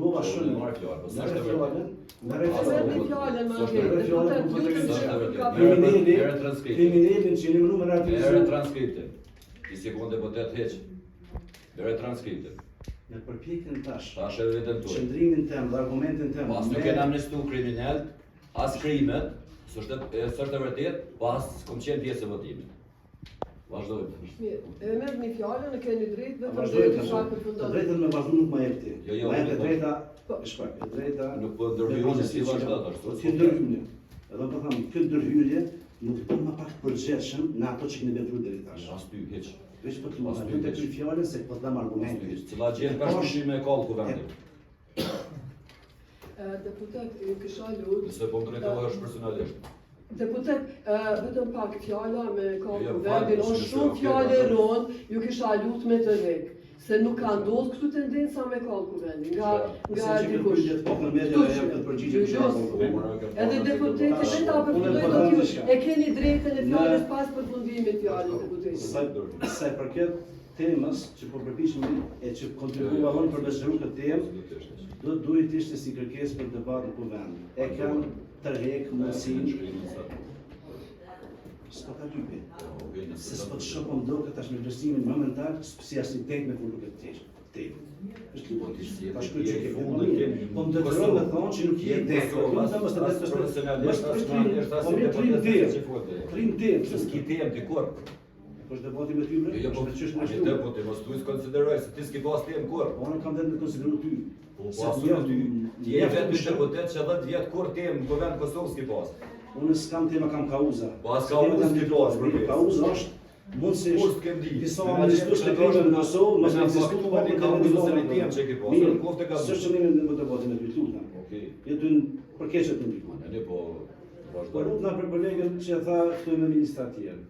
Qëllova shumë. Kriminalin që një numër Merë transkriptin. I sekund deputet heq. Merë transkriptin. Në përpjekjen tash. Tash e vetëm tu. Qëndrimin tem dhe argumentin tem. Pas nuk kena amnestu kriminal, as krimet, s'është e vërtet, pas kom qenë pjesë e votimit. Vazhdojmë. E merr një fjalën, e keni drejtë vetëm Vazhdojmë të përfundoni. drejtën me vazhdu nuk ma jep ti. Jo, Ma jep e nuk- drejta, shpak, e drejta... Nuk po ndërhyrje si vazhdo ashtu. Ti ndërhyrje. Edhe po tham, kjo ndërhyrje nuk bën më pak përgjithshëm në ato që keni vepruar deri tash. As ty heq. Veç po të mos të ty fjalën se po të dam argumente. Cilla gjë ka shkruajmë me kallku vendin. Deputet, ju kisha lutur. Nëse po drejtohesh personalisht. Deputet, vetëm pak fjala me Jo, kapë fal, vendin, është nëse shumë okay, fjale vazhdo. ronë, ju kisha lutë me të rek. Se nuk ka ndodhë këtu tendenca me kalku vendin, nga dikush. Edhe deputeti dhe ta përfundoj do t'ju e keni drejtën e fjallës pas përfundimit fjallës deputetit. Sa i përket temës që po përpiqemi e që kontribuava vonë për me zhru këtë temë, do duhet ishte si kërkesë për debat në kuvend. E kanë tërheq mundësinë. S'po ka lypi. Se s'po të shokon do këtë tash me vlerësimin momentan, si arsitek me kur këtë temë. Është lutë. Ta shkruaj që ke fundin. Po më detyron me thonë që nuk je tek. Po më mos të vetë Trim temë, Se s'ki temë ti kur. Po është debati me ty bre? Jo, po ti deputi, mos tu konsideroj se ti s'ki pas temë kur. Po unë kam vetë me konsideru ty. Po absolut ty. Ti je vetë deputet që 10 vjet kur temë në kuvend Kosovë s'ki pas. Unë s'kam tema, kam kauza. Po as kauza s'ki pas për Kauza është mundësisht Kur s'kem di. disa administrues të kemi në Kosovë, mos e diskutuar një kauzë se ne temë që ke pas. Mirë, Kofte ka. s'është qëllimi në debatin e ty lutem. Okej. Je ty përkeqet në ndihmon. Ne po Po vazhdojmë. rrugna për kolegën që tha këtu me ministra të tjerë,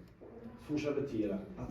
fushat e tjera. Ata